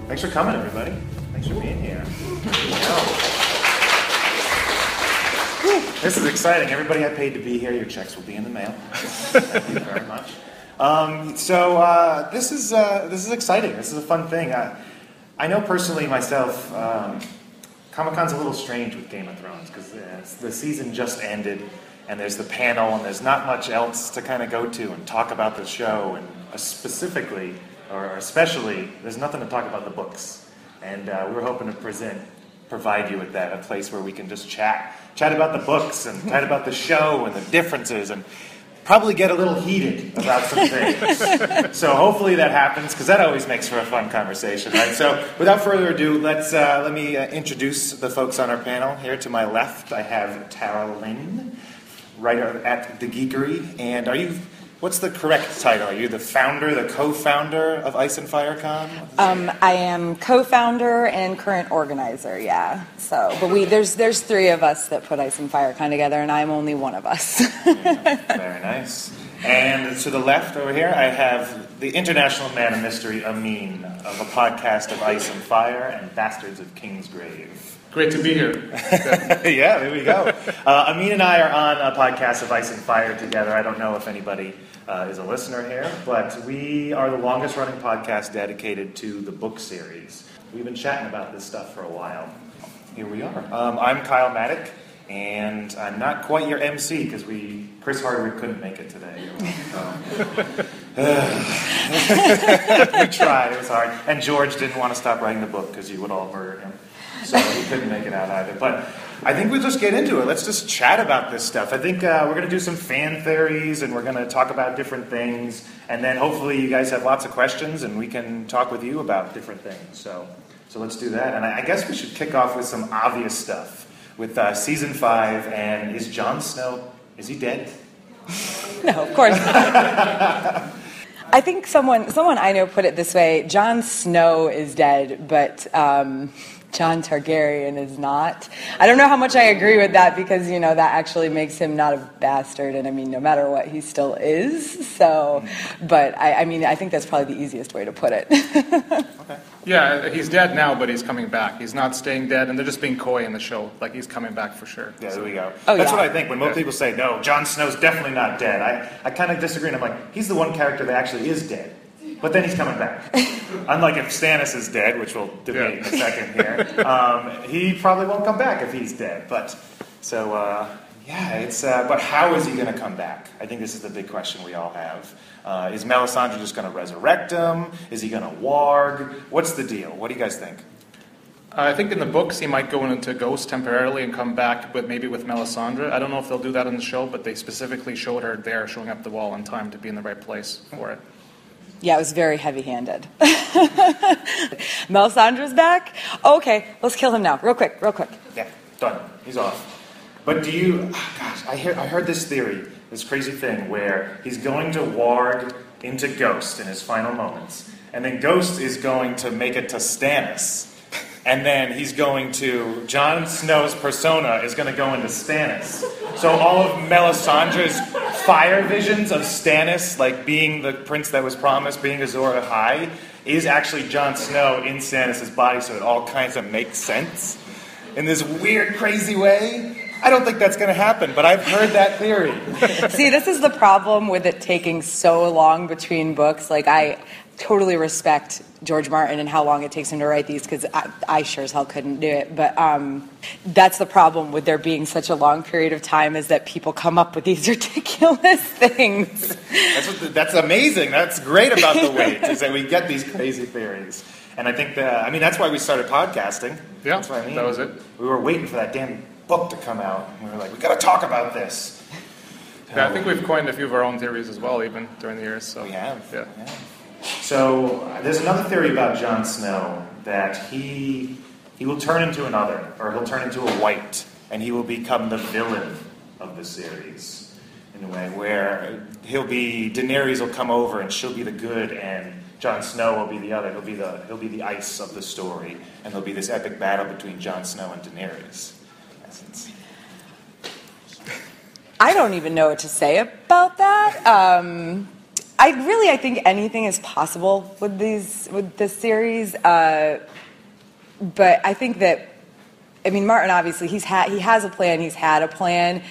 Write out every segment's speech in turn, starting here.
Thanks for coming, everybody. Thanks for being here. This is exciting. Everybody I paid to be here, your checks will be in the mail. Thank you very much. This is exciting. This is a fun thing. I know personally myself, Comic-Con's a little strange with Game of Thrones because the season just ended, and there's the panel, and there's not much else to kind of go to and talk about the show, and especially, there's nothing to talk about the books. And we were hoping to provide you with that, a place where we can just chat about the books and chat about the show and the differences and probably get a little heated about some things. So hopefully that happens, because that always makes for a fun conversation, right? So without further ado, let me introduce the folks on our panel. Here to my left, I have Tara Lynne, writer at the Geekiary. And what's the correct title? Are you the founder, the co-founder of Ice and Fire Con? I am co-founder and current organizer, yeah. So, but there's three of us that put Ice and Fire Con together, and I'm only one of us. Yeah, very nice. And to the left over here, I have the international man of mystery, Amin, of a podcast of Ice and Fire and Bastards of Kingsgrave. Great to be here. Yeah, there we go. Amin and I are on a podcast of Ice and Fire together. I don't know if anybody is a listener here, but we are the longest running podcast dedicated to the book series. We've been chatting about this stuff for a while. Here we are. I'm Kyle Maddock, and I'm not quite your MC because Chris Hardwick couldn't make it today. We tried, it was hard. And George didn't want to stop writing the book because you would all murder him. So he couldn't make it out either. But I think we'll just get into it. Let's just chat about this stuff. I think we're going to do some fan theories, and we're going to talk about different things. And then hopefully you guys have lots of questions, and we can talk with you about different things. So let's do that. And I guess we should kick off with some obvious stuff. With Season 5, and is Jon Snow, is he dead? No, of course not. I think someone I know put it this way: Jon Snow is dead, but Jon Targaryen is not. I don't know how much I agree with that, because that actually makes him not a bastard, and I mean, no matter what, he still is. So, but I think that's probably the easiest way to put it. Okay. Yeah, he's dead now, but he's coming back. He's not staying dead, and they're just being coy in the show. Like, he's coming back for sure. Yeah, there we go. Oh, that's yeah. what I think when most people say, no, Jon Snow's definitely not dead. I kind of disagree, and I'm like, he's the one character that actually is dead. But then he's coming back. Unlike if Stannis is dead, which we'll debate in a second here, he probably won't come back if he's dead. But but how is he going to come back? I think this is the big question we all have. Is Melisandre just going to resurrect him? Is he going to warg? What's the deal? What do you guys think? I think in the books he might go into Ghost temporarily and come back, but maybe with Melisandre. I don't know if they'll do that in the show, but they specifically showed her there, showing up the wall on time to be in the right place for it. Yeah, it was very heavy-handed. Melisandre's back? Oh, okay, let's kill him now. Real quick. Yeah, done. He's off. But I heard this theory, this crazy thing, where he's going to warg into Ghost in his final moments. And then Ghost is going to make it to Stannis. And then Jon Snow's persona is going to go into Stannis. So all of Melisandre's fire visions of Stannis, like being the prince that was promised, being Azor Ahai, is actually Jon Snow in Stannis' body, so it all kinds of makes sense in this weird, crazy way. I don't think that's going to happen, but I've heard that theory. See, this is the problem with it taking so long between books. Like, I totally respect George Martin and how long it takes him to write these, because I sure as hell couldn't do it. But that's the problem with there being such a long period of time, is that people come up with these ridiculous things. That's amazing. That's great about the wait, is that we get these crazy theories. And I think that's why we started podcasting. Yeah, that's what I mean. That was it. We were waiting for that damn book to come out. And we were like, we got to talk about this. Yeah, I think we've coined a few of our own theories as well, even during the years. So we have. Yeah. So there's another theory about Jon Snow, that he will turn into another, or he'll turn into a white, and he will become the villain of the series in a way where Daenerys will come over and she'll be the good, and Jon Snow will be the other. He'll be the ice of the story, and there'll be this epic battle between Jon Snow and Daenerys. In essence. I don't even know what to say about that. I think anything is possible with this series. But I think that, I mean, Martin obviously he has a plan. He's had a plan.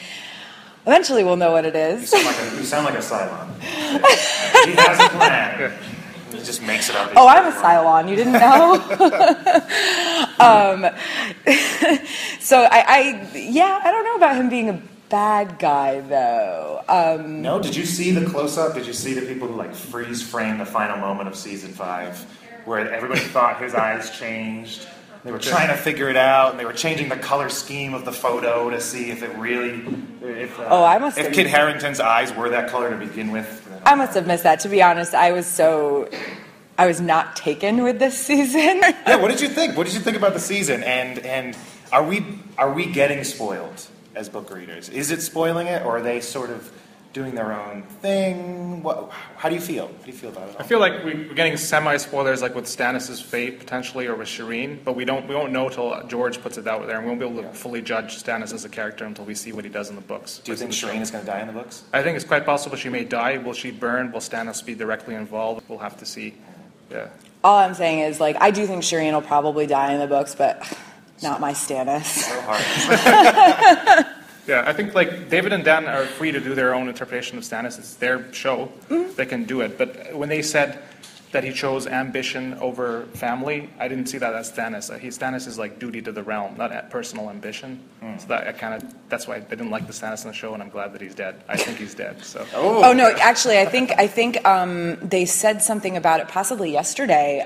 Eventually, we'll know what it is. You sound like a Cylon. He has a plan. He just makes it up. Oh, I'm a Cylon. You didn't know? So I don't know about him being a bad guy, though. No, did you see the close-up? Did you see the people who like freeze frame the final moment of season 5, where everybody thought his eyes changed? They were trying to figure it out, and they were changing the color scheme of the photo to see if it really, if Kit Harington's eyes were that color to begin with. I must have missed that. To be honest, I was not taken with this season. Yeah, what did you think? What did you think about the season? And are we getting spoiled as book readers? Is it spoiling it, or are they sort of doing their own thing? How do you feel? How do you feel about it all? I feel like we're getting semi-spoilers, like with Stannis' fate potentially, or with Shireen, but we won't know till George puts it out there, and we won't be able to fully judge Stannis as a character until we see what he does in the books. Do you think Shireen is going to die in the books? I think it's quite possible she may die. Will she burn? Will Stannis be directly involved? We'll have to see. Yeah. All I'm saying is, like, I do think Shireen will probably die in the books, but not my Stannis. So hard. Yeah, I think like David and Dan are free to do their own interpretation of Stannis. It's their show. Mm-hmm. They can do it. But when they said that he chose ambition over family, I didn't see that as Stannis. Stannis is like duty to the realm, not personal ambition. So that's why I didn't like the Stannis in the show, and I'm glad that he's dead. I think he's dead. So. Oh no, actually, I think they said something about it possibly yesterday.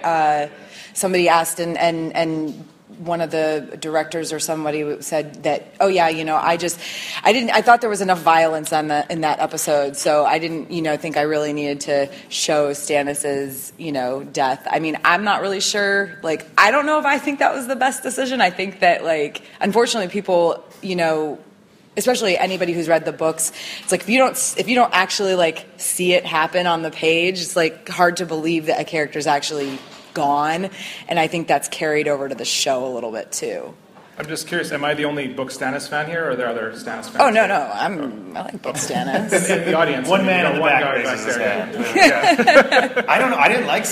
Somebody asked, and one of the directors or somebody said that, oh yeah, I thought there was enough violence in that episode, so I didn't, think I really needed to show Stannis's, death. I mean, I'm not really sure. Like, I don't know if I think that was the best decision. I think that, like, unfortunately, people, especially anybody who's read the books, it's like if you don't actually like see it happen on the page, it's like hard to believe that a character's actually gone, and I think that's carried over to the show a little bit too. I'm just curious, am I the only book Stannis fan here, or are there other Stannis fans? Oh no, I like book Stannis. In the audience, one man in the back raises his hand. Yeah. I don't know. I didn't like.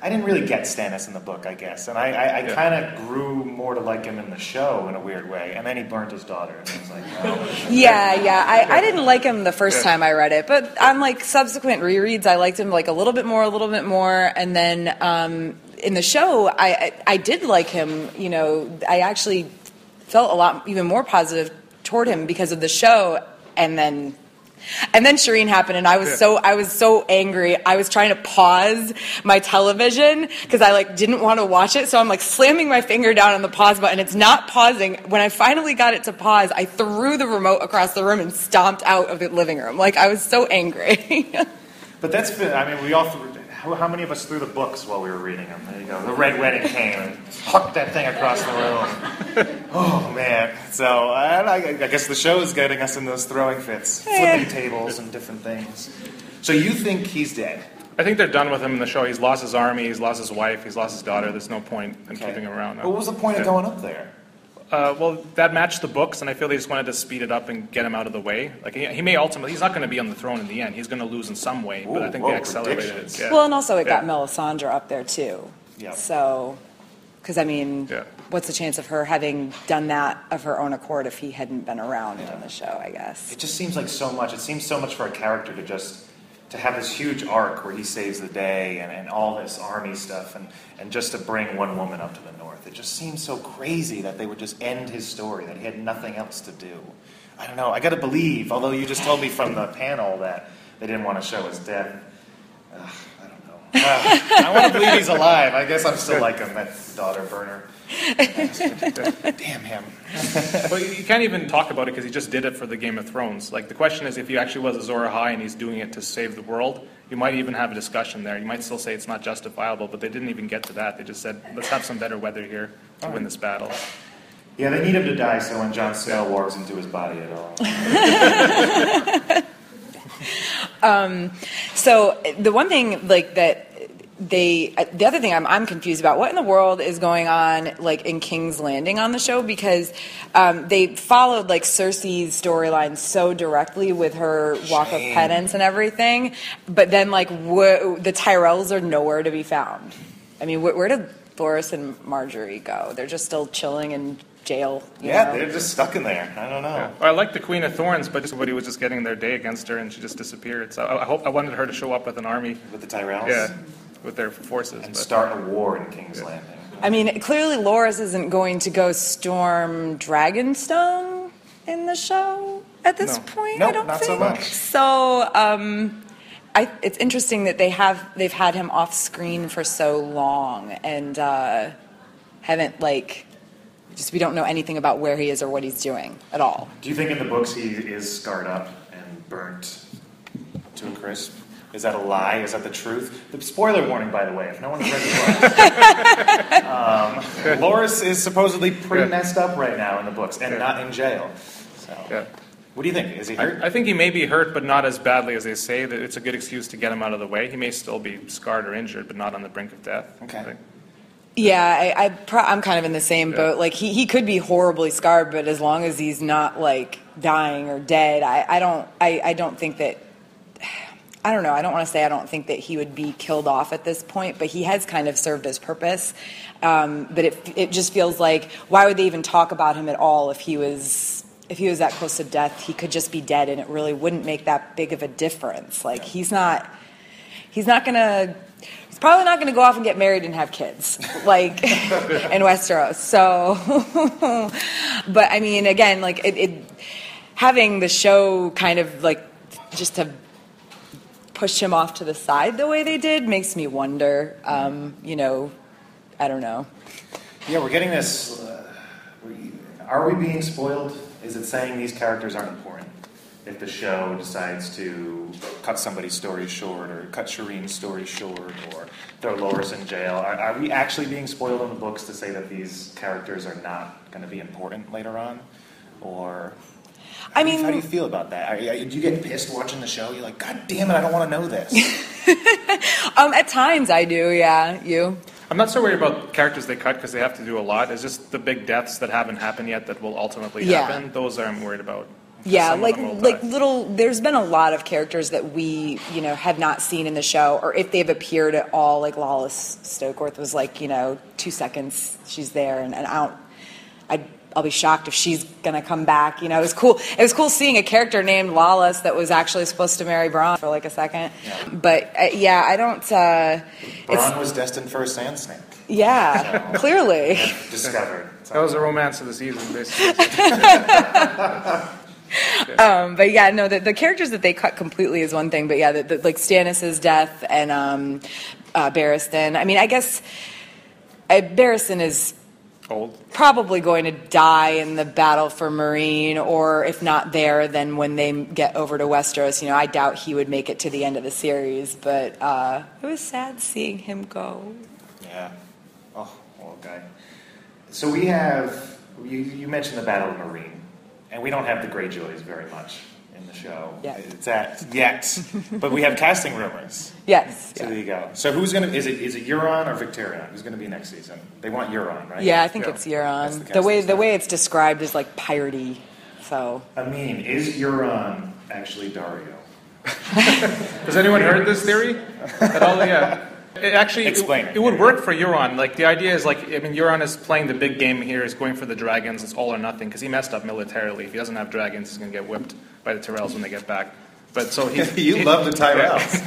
I didn't really get Stannis in the book, I guess, and I kind of grew more to like him in the show in a weird way, and then he burnt his daughter, and I was like, oh. Yeah. I didn't like him the first time I read it, but on like subsequent rereads, I liked him like a little bit more, and then in the show, I did like him. I actually felt a lot even more positive toward him because of the show, and then Shireen happened, and I was so angry. I was trying to pause my television because I didn't want to watch it. So I'm slamming my finger down on the pause button. It's not pausing. When I finally got it to pause, I threw the remote across the room and stomped out of the living room. I was so angry. But that's been. I mean, we all threw. How many of us threw the books while we were reading them? There you go. The Red Wedding came and hucked that thing across the room. Oh, man. So I guess the show is getting us in those throwing fits. Flipping tables and different things. So you think he's dead? I think they're done with him in the show. He's lost his army, he's lost his wife, he's lost his daughter. There's no point in keeping him around. What was the point of going up there? Well, that matched the books, and I feel they just wanted to speed it up and get him out of the way. He may ultimately, he's not going to be on the throne in the end. He's going to lose in some way, but I think they accelerated it. Yeah. Well, and also it got Melisandre up there too. Yeah. So, because what's the chance of her having done that of her own accord if he hadn't been around in the show? I guess it just seems like so much. It seems so much for a character to have this huge arc where he saves the day and all this army stuff and just to bring one woman up to the north. It just seems so crazy that they would just end his story, that he had nothing else to do. I don't know. I got to believe, although you just told me from the panel that they didn't want to show his death. I don't know. I want to believe he's alive. I guess I'm still like him, that daughter burner. Damn him. Well, you can't even talk about it because he just did it for the Game of Thrones. The question is, if he actually was Azor Ahai and he's doing it to save the world, you might even have a discussion there. You might still say it's not justifiable, but they didn't even get to that. They just said, let's have some better weather here to win this battle. Yeah, they need him to die so when Jon Snow wargs into his body at all. So the one thing that the other thing I'm confused about, what in the world is going on like in King's Landing on the show, because they followed like Cersei's storyline so directly with her walk of penance and everything, but then like the Tyrells are nowhere to be found. I mean, where did Loras and Marjorie go? They're just still chilling in jail. You know? They're just stuck in there. I don't know. Yeah. Well, I like the Queen of Thorns, but somebody was just getting their day against her, and she just disappeared. So I wanted her to show up with an army. With the Tyrells? Yeah, with their forces. And start a war in King's Landing. I mean, clearly Loras isn't going to go storm Dragonstone in the show at this point, I don't not think. so much. So, it's interesting that they've had him off screen for so long and haven't we don't know anything about where he is or what he's doing at all. Do you think in the books he is scarred up and burnt to a crisp? Is that a lie? Is that the truth? The spoiler warning, by the way, if no one's read the books. Loras is supposedly pretty messed up right now in the books and not in jail. So, what do you think? Is he hurt? I think he may be hurt, but not as badly as they say. That it's a good excuse to get him out of the way. He may still be scarred or injured, but not on the brink of death. Okay. Yeah, I'm kind of in the same boat. Like he could be horribly scarred, but as long as he's not like dying or dead, I don't think that. I don't know. I don't want to say I don't think that he would be killed off at this point, but he has kind of served his purpose. But it just feels like, why would they even talk about him at all if he was that close to death? He could just be dead, and it really wouldn't make that big of a difference. Like he's probably not gonna go off and get married and have kids, like in Westeros. So, but I mean, again, like having the show kind of like just to push him off to the side the way they did makes me wonder. I don't know. Yeah, we're getting this. Are we being spoiled? Is it saying these characters aren't important? If the show decides to cut somebody's story short, or cut Shireen's story short, or throw Loras in jail, are we actually being spoiled in the books to say that these characters are not going to be important later on? Or how do you feel about that? Do you get pissed watching the show? You're like, God damn it, I don't want to know this. At times I do, yeah. You? I'm not so worried about characters they cut because they have to do a lot. It's just the big deaths that haven't happened yet that will ultimately happen. Those I'm worried about. Yeah, there's been a lot of characters that we, have not seen in the show, or if they've appeared at all, like Lawless Stokeworth was 2 seconds she's there, and I'll be shocked if she's gonna come back. It was cool. It was cool seeing a character named Lawless that was actually supposed to marry Bronn for a second. Yeah. But I don't. Bronn was destined for a sand snake. Yeah, so, clearly discovered. That was the romance of the season, basically. But yeah, no, the characters that they cut completely is one thing, but yeah, like Stannis' death and Barristan. I mean, I guess Barristan is old, probably going to die in the battle for Meereen, or if not there, then when they get over to Westeros. I doubt he would make it to the end of the series, but it was sad seeing him go. Yeah. Oh, old guy. So we have, you mentioned the Battle of Meereen. And we don't have the Greyjoys very much in the show. Yet. But we have casting rumors. Yes. So there you go. So who's going to, is it Euron or Victarion? Who's going to be next season? They want Euron, right? Yeah, I think it's Euron. The way it's described is like piratey. So. Amin, is Euron actually Dario? Has anyone heard this theory at all? Yeah. It would work for Euron. Like, the idea is, Euron is playing the big game here. He's going for the dragons. It's all or nothing, because he messed up militarily. If he doesn't have dragons, he's going to get whipped by the Tyrells when they get back. But so you love the Tyrells.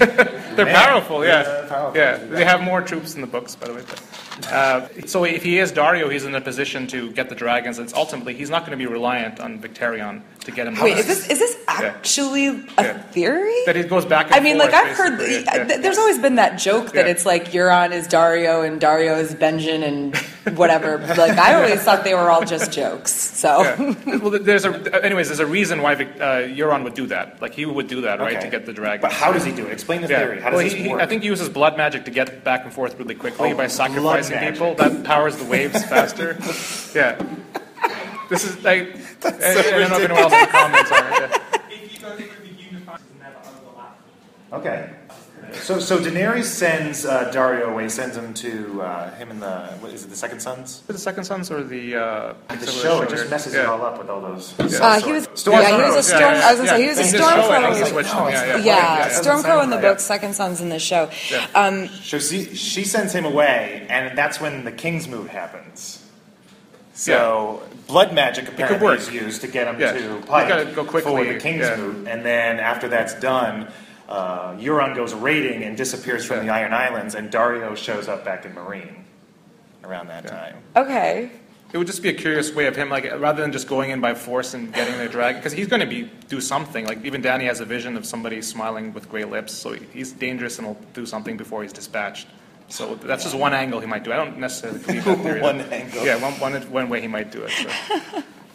They're powerful, yeah. They have more troops in the books, by the way. So if he is Dario, he's in a position to get the dragons. It's ultimately, he's not going to be reliant on Victarion to get him. Wait, is this actually a theory? That it goes back and forth. I've heard. There's always been that joke that it's like Euron is Dario and Dario is Benjen and whatever. I always thought they were all just jokes. So. Well, there's a reason why Euron would do that. He would do that, right, to get the dragons. But how does he do it? Explain the theory. How does this work? I think he uses blood magic to get back and forth really quickly by sacrificing people. That powers the waves faster. Yeah. This is I don't know if anyone else in the comments are. If you don't think it would be unified, it's never overlap. Okay. So Daenerys sends Dario away, sends him to him and what is it, the Second Sons? The Second Sons or the show, it just messes it all up with all those. He was a storm. I was gonna say he was a Stormcrow. Stormcrow in the book, Second Sons in the show. So she sends him away, and that's when the King's move happens. So blood magic apparently is used to get him to Pike go quickly for the King's move, and then after that's done, Euron goes raiding and disappears from the Iron Islands, and Dario shows up back in Meereen around that time. Okay. It would just be a curious way of him, like, rather than just going in by force and getting the dragon, because he's going to do something. Like, even Dany has a vision of somebody smiling with gray lips, so he's dangerous and will do something before he's dispatched. So that's just one angle he might do. I don't necessarily believe that theory. One angle. Yeah, one way he might do it. So.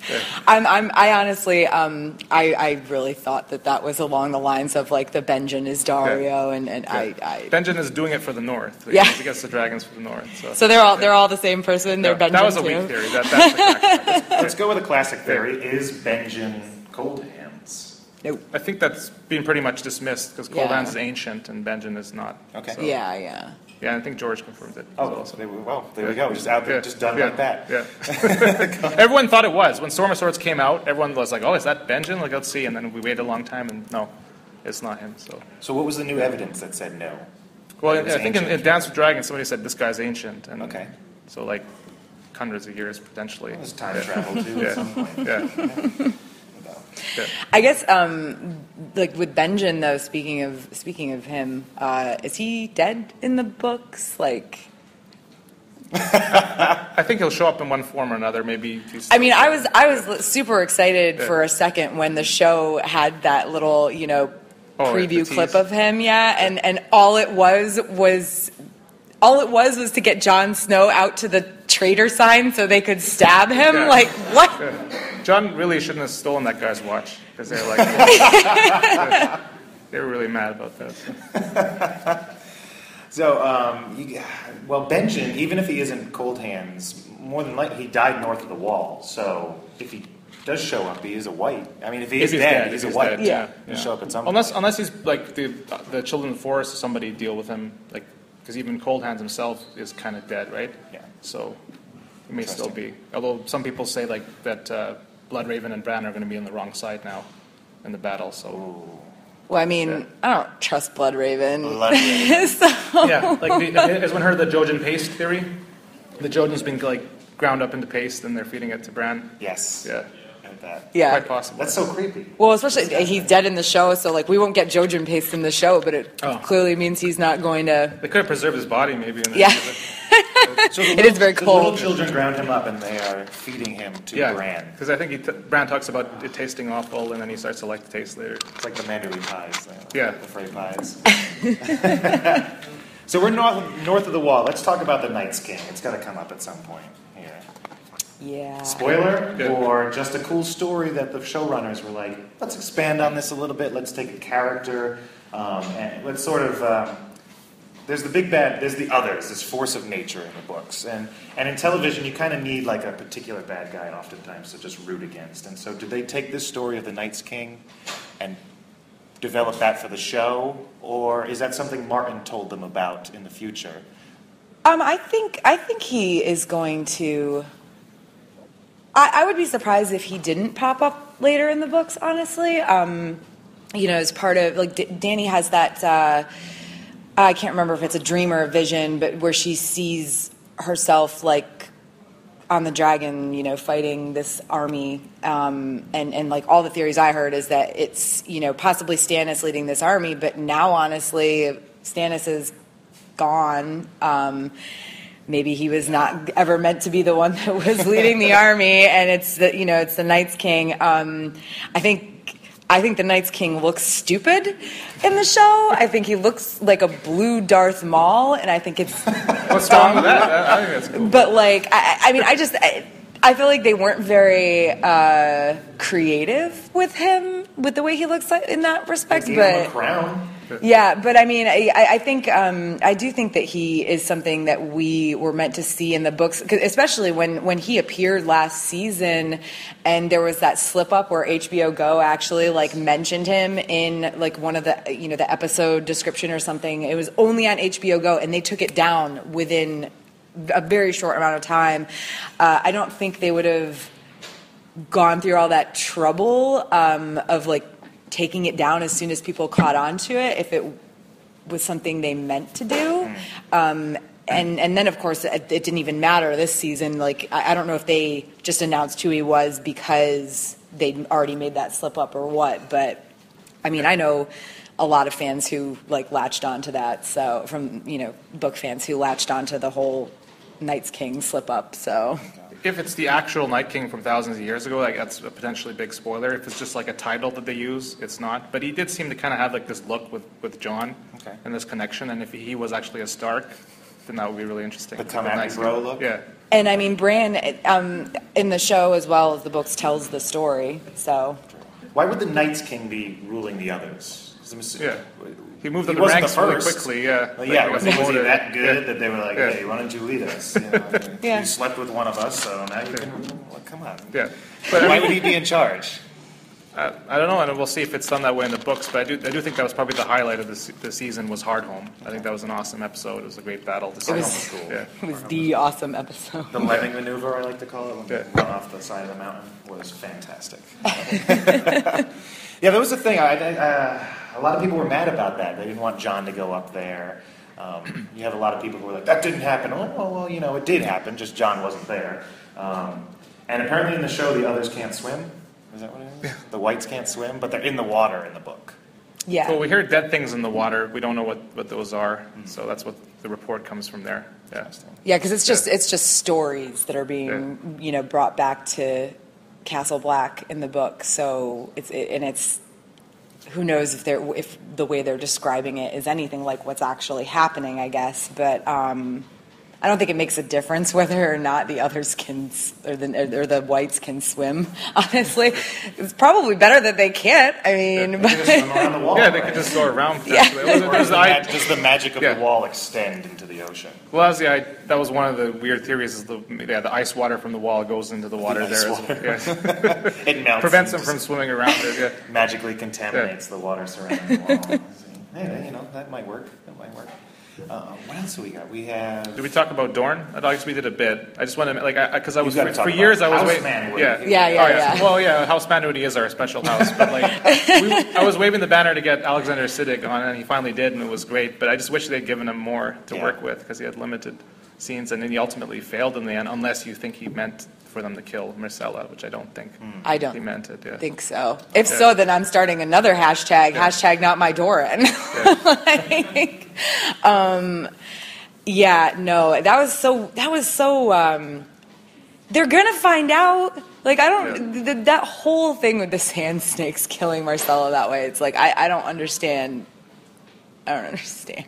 Yeah. I honestly, I really thought that was along the lines of like the Benjen is Dario, and Benjen is doing it for the North. Yeah. He gets the dragons for the North. So they're all the same person. They're Benjen That was a too. weak theory. That's the classic. Let's go with a classic theory. Is Benjen cold hands? Nope. I think that's been pretty much dismissed because Cold Hands is ancient and Benjen is not. Okay. So. Yeah. Yeah, I think George confirmed it. Oh, so there we go. Just out there, just done like that. Yeah. Everyone thought it was. When Storm of Swords came out, everyone was like, oh, is that Benjen? Like, let's see. And then we waited a long time, and no, it's not him. So what was the new evidence that said no? Well, I think in Dance with Dragons, somebody said this guy's ancient. And okay. So, like, hundreds of years, potentially. Well, there's time travel, too, at some point. Yeah. I guess, like with Benjen though, speaking of him, is he dead in the books? Like, I think he'll show up in one form or another. Maybe. I was super excited for a second when the show had that little preview clip of him, and all it was to get Jon Snow out to the traitor sign so they could stab him. Yeah. Like what? Yeah. John really shouldn't have stolen that guy's watch because they're like they were really mad about that. So, Benjen, even if he isn't Cold Hands, more than likely he died north of the Wall. So if he does show up, he is a White. I mean, if he is dead, he's a White. Yeah. He'll show up at some point. Unless he's like the Children of the Forest, or somebody deal with him, like because even Cold Hands himself is kind of dead, right? Yeah. So he may still be. Although some people say like that Bloodraven and Bran are going to be on the wrong side now in the battle. So. Ooh. Well, I mean, I don't trust Bloodraven. So. Yeah, like has anyone heard the Jojen paste theory? The Jojen's been like ground up into paste, and they're feeding it to Bran. Yes. Yeah. That. Yeah. Quite possible. That's so creepy. Well, especially he's dead in the show, so like we won't get Jojen paste in the show, but it clearly means he's not going to. They could have preserved his body, maybe. So it is very cold. The little children ground him up, and they are feeding him to Bran. Because I think Bran talks about it tasting awful, and then he starts to like the taste later. It's like the Mandaree pies. The Frey pies. So we're north of the Wall. Let's talk about the Night's King. It's got to come up at some point here. Yeah. Spoiler, or just a cool story that the showrunners were like, let's expand on this a little bit. Let's take a character, and let's sort of. There's the big bad. There's the others. This force of nature in the books, and in television, you kind of need like a particular bad guy, oftentimes, to just root against. And so, did they take this story of the Night's King and develop that for the show, or is that something Martin told them about in the future? I think he is going to. I would be surprised if he didn't pop up later in the books, honestly. As part of like Dany has that. I can't remember if it's a dream or a vision, but where she sees herself like on the dragon, fighting this army, and like all the theories I heard is that it's possibly Stannis leading this army, but now honestly Stannis is gone. Maybe he was not ever meant to be the one that was leading the army, and it's the Night's King. I think the Night's King looks stupid in the show. I think he looks like a blue Darth Maul, and I think it's what's wrong with that? I think that's cool. But like, I feel like they weren't very creative with him, with the way he looks in that respect. They gave him a crown. Yeah, but I mean, I think I do think that he is something that we were meant to see in the books, 'cause especially when he appeared last season, and there was that slip up where HBO Go actually like mentioned him in like one of the the episode description or something. It was only on HBO Go, and they took it down within a very short amount of time. I don't think they would have gone through all that trouble of like taking it down as soon as people caught on to it if it was something they meant to do. And then, of course, it didn't even matter this season. Like, I don't know if they just announced who he was because they'd already made that slip up or what. But, I mean, I know a lot of fans who, like, latched onto that. So, from, book fans who latched onto the whole Night's King slip up, so... If it's the actual Night King from thousands of years ago, like that's a potentially big spoiler. If it's just like a title that they use, it's not. But he did seem to kind of have like this look with Jon and this connection. And if he was actually a Stark, then that would be really interesting. The come at me bro look? Yeah. And I mean, Bran in the show as well as the books tells the story, so... Why would the Night's King be ruling the others? Yeah. He moved up the ranks really quickly, yeah. Well, yeah, was he that good that they were like, hey, why don't you lead us? You slept with one of us, so now you can... Well, come on. Yeah. But why would he be in charge? I don't know, and we'll see if it's done that way in the books, but I do think that was probably the highlight of the season was Hardhome. I think that was an awesome episode. It was a great battle. It was cool. Yeah. It was the awesome episode. The Lemming maneuver, I like to call it, when they went off the side of the mountain, was fantastic. Yeah, that was the thing. A lot of people were mad about that. They didn't want Jon to go up there. You have a lot of people who were like, that didn't happen. Oh, well, it did happen, just Jon wasn't there. And apparently in the show, the others can't swim. Is that what it is? The whites can't swim, but they're in the water in the book. Yeah. Well, we hear dead things in the water. We don't know what those are, so that's what the report comes from there. Yeah. Yeah, because it's just stories that are being brought back to Castle Black in the book. So it's who knows if the way they're describing it is anything like what's actually happening, I guess. But I don't think it makes a difference whether or not the others or the whites can swim. Honestly, it's probably better that they can't. I mean, they can just swim around the wall. Yeah, they could just go around. Yeah. Does the magic of the wall extend into the ocean? Well, that was one of the weird theories. Is the ice water from the wall goes into the water there. It melts. Prevents them from swimming around it. Yeah. Magically contaminates the water surrounding the wall. Hey, that might work. What else do we got? We have. Did we talk about Dorne? I guess we did a bit. I just want to because I was for years I was waiting. Yeah. Well, yeah, House Manwudi is our special house, but I was waving the banner to get Alexander Siddig on, and he finally did, and it was great. But I just wish they'd given him more to work with because he had limited scenes, and then he ultimately failed in the end, unless you think he meant for them to kill Myrcella, which I don't think. I don't he meant it. Yeah. think so. If so, then I'm starting another hashtag. Yeah. Hashtag not my Doran. That was so. They're gonna find out. Like I don't. That whole thing with the sand snakes killing Myrcella that way. It's like I don't understand. I don't understand.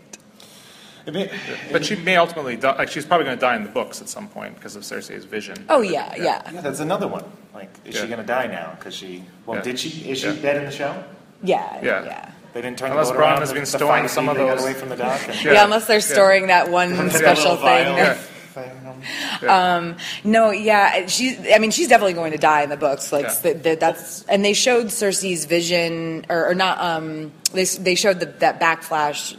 But she may ultimately die. Like she's probably going to die in the books at some point because of Cersei's vision. Oh yeah. Yeah, that's another one. Like, is she going to die now? Because she. Well, did she? Is she dead in the show? Yeah. They didn't turn unless the boat Bronn around. has been storing some of those. Got away from the dock. Unless they're storing that one special thing. She's definitely going to die in the books. That's and they showed Cersei's vision, or not. They showed that backflash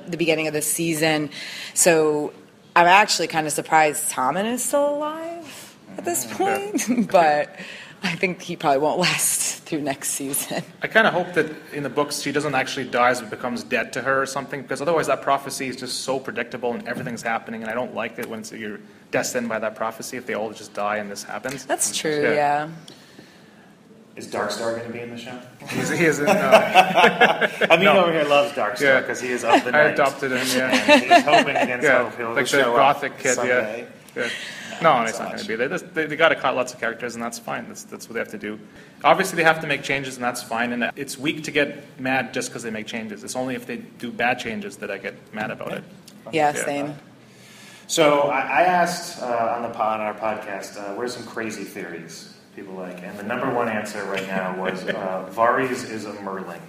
the beginning of the season. So I'm actually kind of surprised Tommen is still alive at this point, but I think he probably won't last through next season. I kind of hope that in the books she doesn't actually die but becomes dead to her or something, because otherwise that prophecy is just so predictable and everything's happening, and I don't like it when you're destined by that prophecy if they all just die and this happens. That's true, yeah. Is Darkstar going to be in the show? He is. No. I mean, over here loves Darkstar because he is of the night. I adopted him, And he's hoping against hope he'll like show the gothic up kid, someday. Yeah. No, it's not going to be. They got to cut lots of characters, and that's fine. That's what they have to do. Obviously, they have to make changes, and that's fine. And it's weak to get mad just because they make changes. It's only if they do bad changes that I get mad about it. Yeah, same. So I asked on our podcast, what are some crazy theories people like? And the number one answer right now was Varys is a Merling.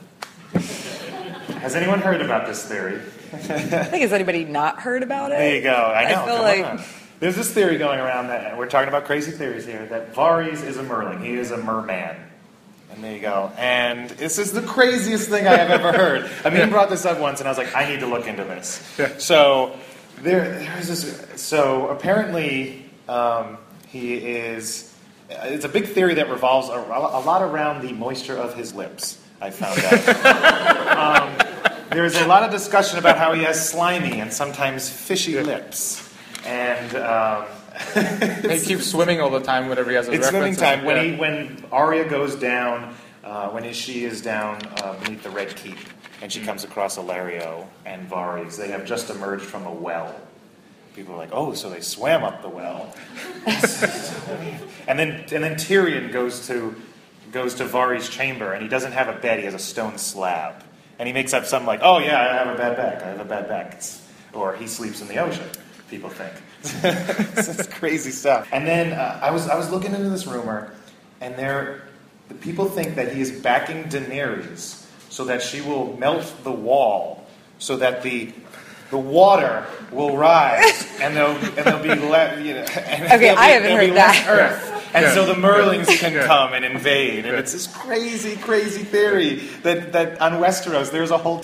Has anyone heard about this theory? I think, has anybody not heard about it? There you go. I know. feel Come like on. There's this theory going around that, and we're talking about crazy theories here, that Varys is a merling. He is a merman. And there you go. And this is the craziest thing I have ever heard. I mean, he brought this up once, and I was like, I need to look into this. Yeah. So there's this. So apparently, he is. It's a big theory that revolves a lot around the moisture of his lips, I found out. There's a lot of discussion about how he has slimy and sometimes fishy lips. And he keeps swimming all the time whenever he has a it's swimming time. Yeah. When Arya goes down, she is down beneath the Red Keep, and she comes across Illyrio and Varys. They have just emerged from a well. People are like, oh, so they swam up the well. and then Tyrion goes to Varys' chamber, and he doesn't have a bed; he has a stone slab, and he makes up something like, oh yeah, I have a bad back. I have a bad back, or he sleeps in the ocean. People think it's crazy stuff. And then I was looking into this rumor, and the people think that he is backing Daenerys so that she will melt the wall, so that the water will rise, and there'll be Okay, I haven't heard that. Earth. And so the Merlings can come and invade, and it's this crazy, crazy theory that on Westeros there's a whole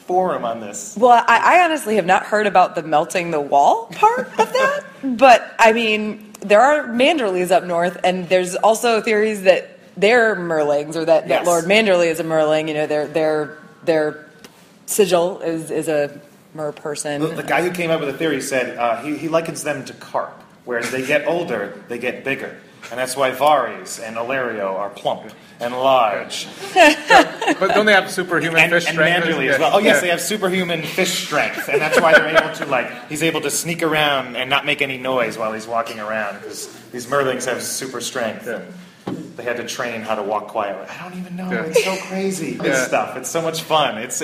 forum on this. Well, I honestly have not heard about the melting the wall part of that, but I mean, there are Manderleys up north, and there's also theories that they're Merlings, or that Yes. Lord Manderley is a Merling. You know, their sigil is a mer person. The guy who came up with the theory said he likens them to carp, whereas they get older, they get bigger. And that's why Varys and Illyrio are plump and large. But don't they have superhuman fish strength? And Manderley as well. Oh yes, they have superhuman fish strength, and that's why they're able to he's able to sneak around and not make any noise while he's walking around, because these Merlings have super strength. Yeah. And they had to train how to walk quietly. I don't even know. Yeah. It's so crazy. This stuff. It's so much fun. It's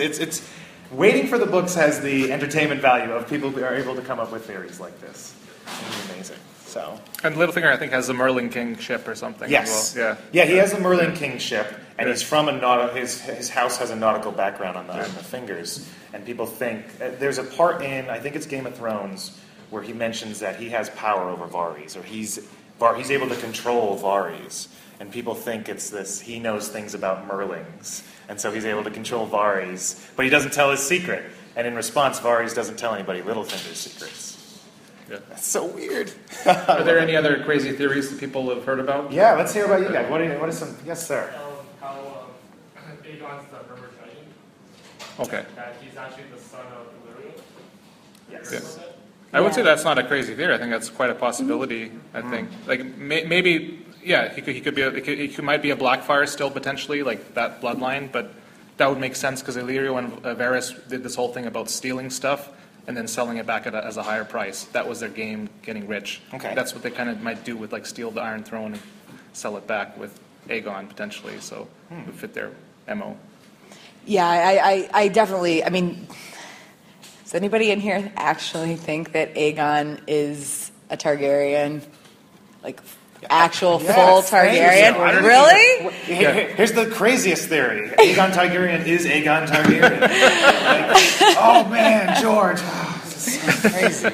waiting for the books has the entertainment value of people who are able to come up with theories like this. It's amazing. So. And Littlefinger, I think, has the Merlin King ship or something. Yes. As well. Yeah, he has a Merlin King ship, and he's from his house has a nautical background on the fingers, and people think there's a part in, I think it's Game of Thrones, where he mentions that he has power over Varys, or he's able to control Varys, and people think it's this, he knows things about Merlings, and so he's able to control Varys, but he doesn't tell his secret, and in response, Varys doesn't tell anybody Littlefinger's secrets. Yeah. That's so weird. Are there any other crazy theories that people have heard about? Yeah, let's hear about you guys. What are some? Yes, sir. How Aegon's the River Giant. Okay. That he's actually the son of Illyrio. Yes. Yes. I would say that's not a crazy theory. I think that's quite a possibility. I think, maybe, yeah, he could be. He might be a Blackfire still potentially, like that bloodline. But that would make sense because Illyrio and Varys did this whole thing about stealing stuff and then selling it back as a higher price. That was their game, getting rich. Okay. That's what they kind of might do with steal the Iron Throne and sell it back with Aegon potentially. So it would fit their MO. Yeah, I definitely. I mean, does anybody in here actually think that Aegon is a Targaryen? Actual full Targaryen? So. Really? Here's the craziest theory. Aegon Targaryen is Aegon Targaryen. Oh man, George. Oh, this is so crazy.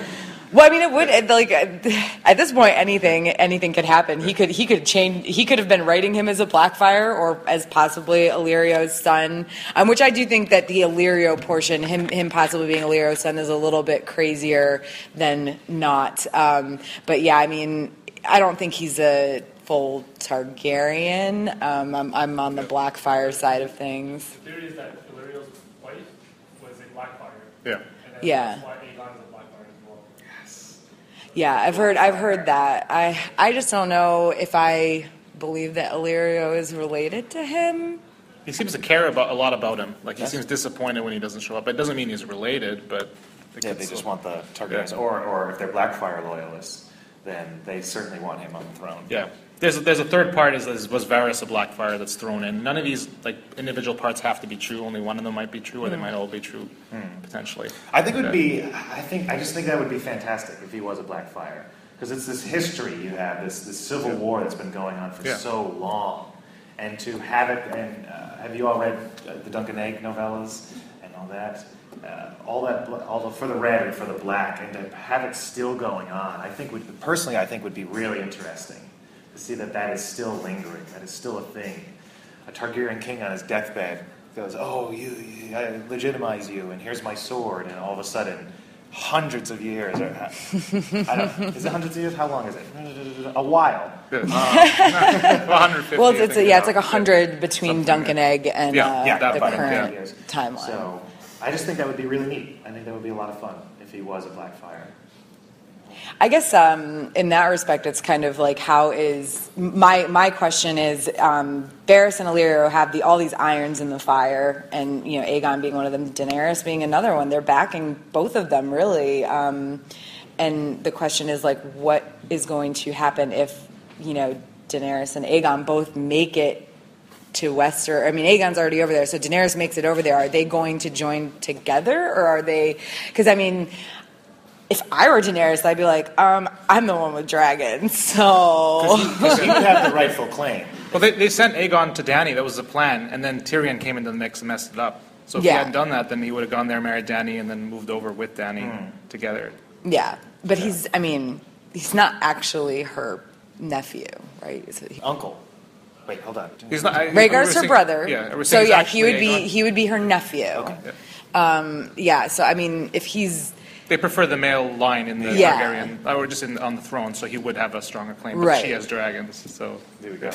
Well, I mean, it would at this point anything could happen. He could change. He could have been writing him as a Blackfire or as possibly Illyrio's son, which I do think that the Illyrio portion, him possibly being Illyrio's son, is a little bit crazier than not. But yeah, I mean, I don't think he's a full Targaryen. I'm on the Blackfire side of things. The theory is that Illyrio's wife was a Blackfire. Yeah. And Yeah. that's why Aegon's a Blackfire as well. Yes. Yeah, I've heard that. I just don't know if I believe that Illyrio is related to him. He seems to care a lot about him. He seems disappointed when he doesn't show up. It doesn't mean he's related, but Yeah, they just want the Targaryens, or if they're Blackfire loyalists, then they certainly want him on the throne. Yeah. There's a third part was Varys a Blackfire that's thrown in. None of these individual parts have to be true. Only one of them might be true, or they might all be true potentially. I think it would be. I just think that would be fantastic if he was a Blackfire, because it's this history you have, this civil war that's been going on for so long, and to have it. And have you all read the Dunk and Egg novellas and for the red and for the black, and to have it still going on, I think would be really interesting to see that is still lingering, that is still a thing. A Targaryen king on his deathbed goes, "Oh, I legitimize you, and here's my sword," and all of a sudden, hundreds of years, or I don't. Is it hundreds of years? How long is it? A while. 150. Well, it's like 100 between Dunk and Egg and the current timeline. So I just think that would be really neat. I think that would be a lot of fun if he was a Blackfire. I guess in that respect, it's kind of like how is my question is Varys and Illyrio have all these irons in the fire, and Aegon being one of them, Daenerys being another one. They're backing both of them really, and the question is like, what is going to happen if Daenerys and Aegon both make it to Westeros? I mean, Aegon's already over there, so Daenerys makes it over there. Are they going to join together, or are they? Because I mean, if I were Daenerys, I'd be like, I'm the one with dragons, so... Because he would have the rightful claim. Well, they sent Aegon to Dany, that was the plan, and then Tyrion came into the mix and messed it up. So if he hadn't done that, then he would have gone there, married Dany, and then moved over with Dany together. Yeah, but he's not actually her nephew, right? Uncle. Wait, hold on. He's not. Rhaegar's her brother. Yeah. So yeah, he would be her nephew. Okay. So I mean, if he's... They prefer the male line in the Targaryen, or just on the throne, so he would have a stronger claim. But she has dragons, so there we go.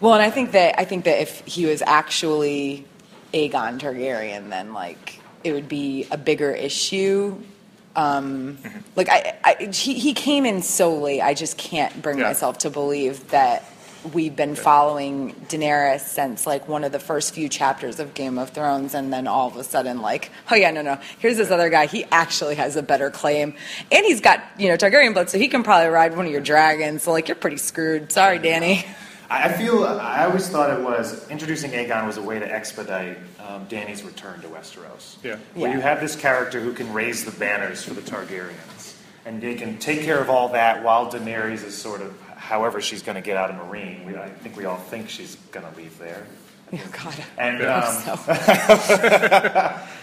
Well, and I think that if he was actually Aegon Targaryen, then like it would be a bigger issue. Like he came in so late. I just can't bring myself to believe that we've been following Daenerys since like one of the first few chapters of Game of Thrones, and then all of a sudden like, oh yeah, no, here's this other guy. He actually has a better claim, and he's got Targaryen blood, so he can probably ride one of your dragons. So like, you're pretty screwed. Sorry, Dany. I always thought it was introducing Aegon was a way to expedite Dany's return to Westeros. Where you have this character who can raise the banners for the Targaryens, and they can take care of all that while Daenerys is sort of, however she's going to get out of Marine. I think we all think she's going to leave there. Oh God. And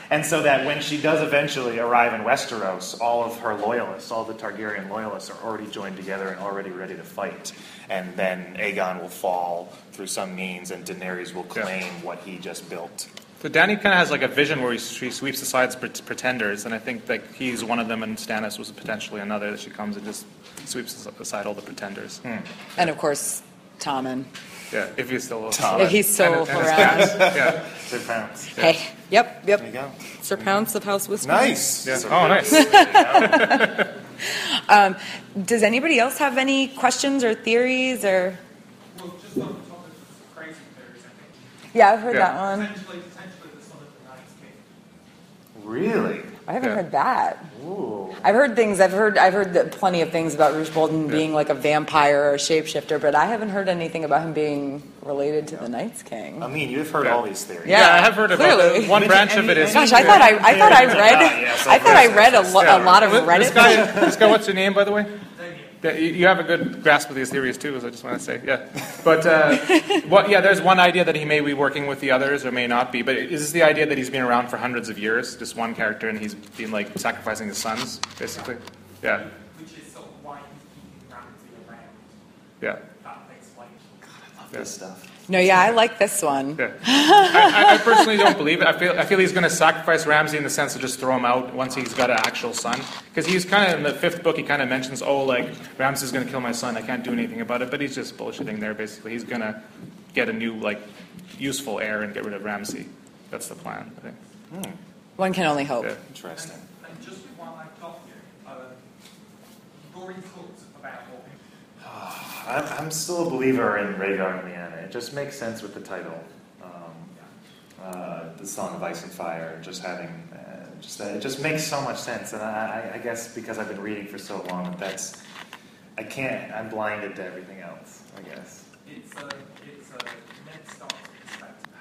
and so that when she does eventually arrive in Westeros, all of her loyalists, all the Targaryen loyalists, are already joined together and already ready to fight. And then Aegon will fall through some means, and Daenerys will claim what he just built. So Dany kind of has like a vision where she sweeps aside pretenders, and I think like he's one of them, and Stannis was potentially another, that she comes and just sweeps aside all the pretenders. And of course, Tommen. Yeah, if he's still around. If he's still around. Yeah. Sir Pounce. Yeah. Hey, yep. There you go. Sir Pounce of House Whispers. Nice. Yeah. Oh, nice. Does anybody else have any questions or theories or? Well, just on the topic of crazy theories, I think. Yeah, I've heard that one. Potentially the son of the Night's King. Really? I haven't heard that. Ooh. I've heard things. I've heard plenty of things about Roose Bolton being like a vampire or a shapeshifter, but I haven't heard anything about him being related to the Night's King. I mean, you've heard all these theories. Yeah, I have heard about one branch of it is. Gosh, I thought I read a lot of Reddit. This guy, what's your name, by the way? You have a good grasp of these theories too, as I just want to say. Yeah, but there's one idea that he may be working with the others, or may not be. But is this the idea that he's been around for hundreds of years, just one character, and he's been like sacrificing his sons, basically? Yeah. Which is sort of why he's keeping Ramsay around. Yeah. That explains. God, I love this stuff. No, yeah, I like this one. Yeah. I personally don't believe it. I feel he's going to sacrifice Ramsay in the sense of just throw him out once he's got an actual son. Because he's kind of, in the 5th book, he kind of mentions, Ramsay's going to kill my son, I can't do anything about it. But he's just bullshitting there, basically. He's going to get a new, useful heir and get rid of Ramsay. That's the plan, I think. One can only hope. Yeah. Interesting. And just while I've got you, Rory talks about what. I'm still a believer in Rhaegar and Lyanna. It just makes sense with the title, the Song of Ice and Fire. Just having, it just makes so much sense. And I guess because I've been reading for so long, I'm blinded to everything else. I guess It's a Ned Stark perspective.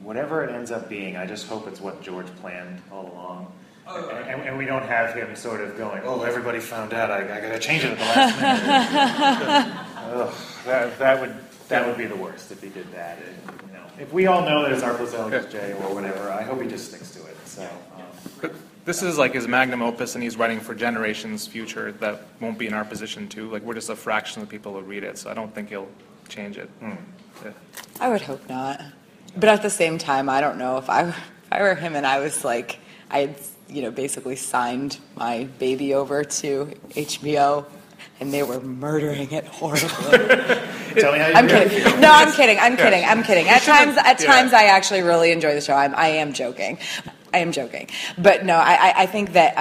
Whatever it ends up being, I just hope it's what George planned all along. Oh, right. And we don't have him sort of going, everybody found out, I got to change it at the last minute. That would be the worst if he did that. If we all know that it's Arples J or whatever, I hope he just sticks to it. So. This is like his magnum opus, and he's writing for generations future that won't be in our position too. Like, we're just a fraction of the people who read it, so I don't think he'll change it. Yeah. I would hope not. But at the same time, I don't know if I were him and I was like, I had, basically signed my baby over to HBO, and they were murdering it horribly. Tell me how you I'm kidding. No, I'm kidding. At times, I actually really enjoy the show. I am joking. But no, I think that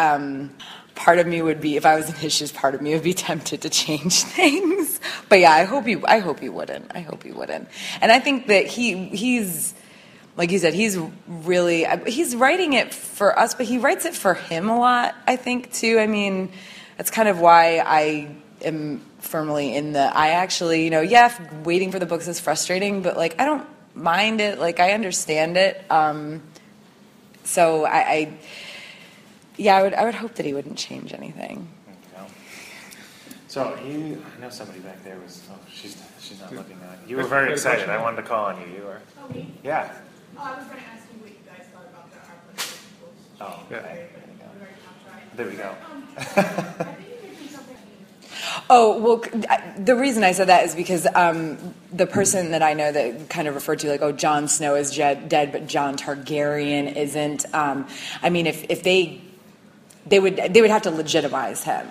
part of me would be, if I was in his shoes, part of me would be tempted to change things. But yeah, I hope he wouldn't. And I think that he's, like you said, he's writing it for us, but he writes it for him a lot, I think, too. I mean, that's kind of why I am firmly in I actually, waiting for the books is frustrating, but like, I don't mind it. Like, I understand it. So I would hope that he wouldn't change anything. So I know somebody back there was. Oh, she's not looking at you. You were very excited. I wanted to call on you. You were. Oh, me? Yeah. I was going to ask you what you guys thought about the Arples. Oh, okay. There we go. I think you mentioned something. Oh, well, the reason I said that is because the person that I know that kind of referred to, like, oh, Jon Snow is dead, but Jon Targaryen isn't. I mean, if they would have to legitimize him.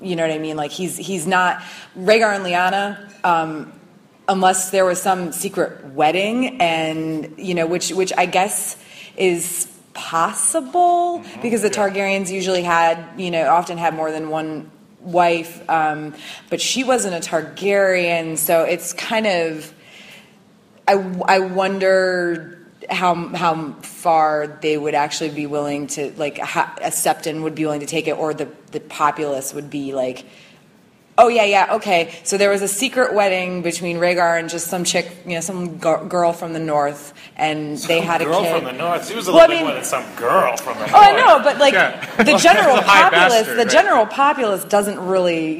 You know what I mean? Like, he's not Rhaegar and Lyanna, unless there was some secret wedding, and which I guess is possible because the Targaryens usually often had more than one wife, but she wasn't a Targaryen, so it's kind of, I wonder how far they would actually be willing to, like, a Septon would be willing to take it, or the populace would be like, oh yeah, okay. So there was a secret wedding between Rhaegar and just some chick, some girl from the north, and they had a kid. Girl from the north. She was a little bit more than some girl from the north. Oh, I know, but like the general populace, bastard, general populace doesn't really,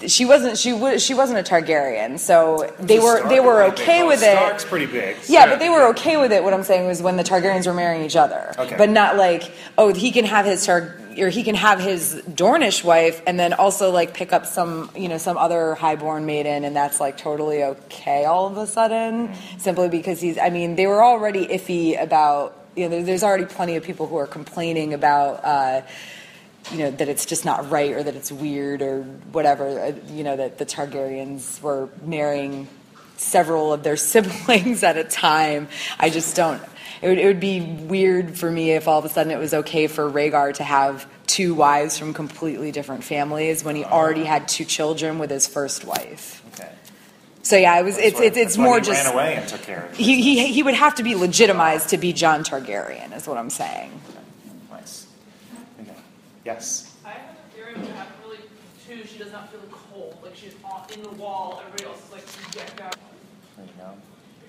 she wasn't a Targaryen, so they were okay with it. Stark's pretty big. Yeah, but they were okay with it. What I'm saying was when the Targaryens were marrying each other, but not like, oh, he can have his Dornish wife, and then also like pick up some other highborn maiden, and that's like totally okay all of a sudden, simply because they were already iffy about, there's already plenty of people who are complaining about, that it's just not right, or that it's weird, or whatever, that the Targaryens were marrying several of their siblings at a time. I just don't. It would be weird for me if all of a sudden it was okay for Rhaegar to have two wives from completely different families when he already had two children with his first wife. Okay. So yeah, it's more just. He ran away and took care of it. He would have to be legitimized to be Jon Targaryen, is what I'm saying. Okay. Nice. Okay. Yes. I have a theory which I haven't really too. She does not feel cold, like she's in the wall. Everybody else is like decked out. There you go.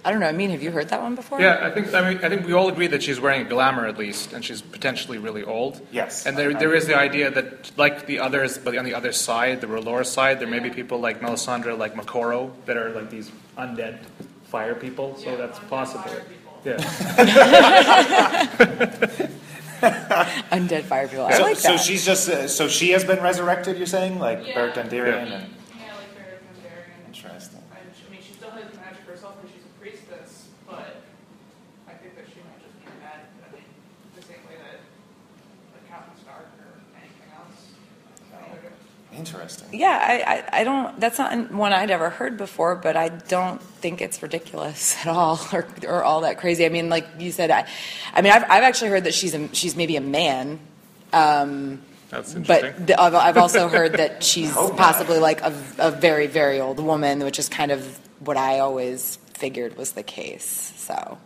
I don't know. Amin, have you heard that one before? Yeah, I think we all agree that she's wearing a glamour at least, and she's potentially really old. Yes. And there is the idea that, like the others, but on the other side, the R'hllor side, there may be people like Melisandre, like Makoro, that are like these undead fire people. So that's possible. Yeah. Undead fire people. I like that. So she's just so she has been resurrected. You're saying, like Beric Dondarrion and. Yeah, like Beric Dondarrion. Interesting. I mean, she still has magic herself because she's a priestess, but I think that she might just be mad. I mean, the same way that like Captain Stark or anything else. Interesting. Yeah, I don't. That's not one I'd ever heard before, but I don't think it's ridiculous at all, or all that crazy. I mean, like you said, I've actually heard that she's maybe a man. That's interesting. But I've also heard that she's possibly like a very, very old woman, which is kind of what I always figured was the case. So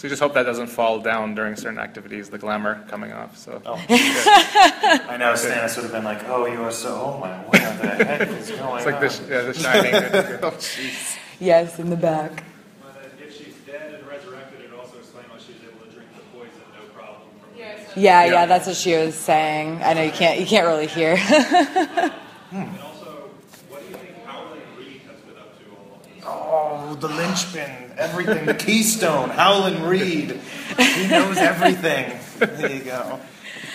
you just hope that doesn't fall down during certain activities, the glamour coming off. So. Oh, I know Stannis would have been like, "Oh, you are so. Oh my, what the heck is going on?" It's like the Shining. Oh, jeez. Yes, in the back. If she's dead and resurrected, it also explains why she's able to drink the poison, no problem. Yeah, that's what she was saying. I know you can't really hear. And also, what do you think Howley and Reed has been up to all the linchpin, everything, the keystone, Howlin' Reed. He knows everything. There you go.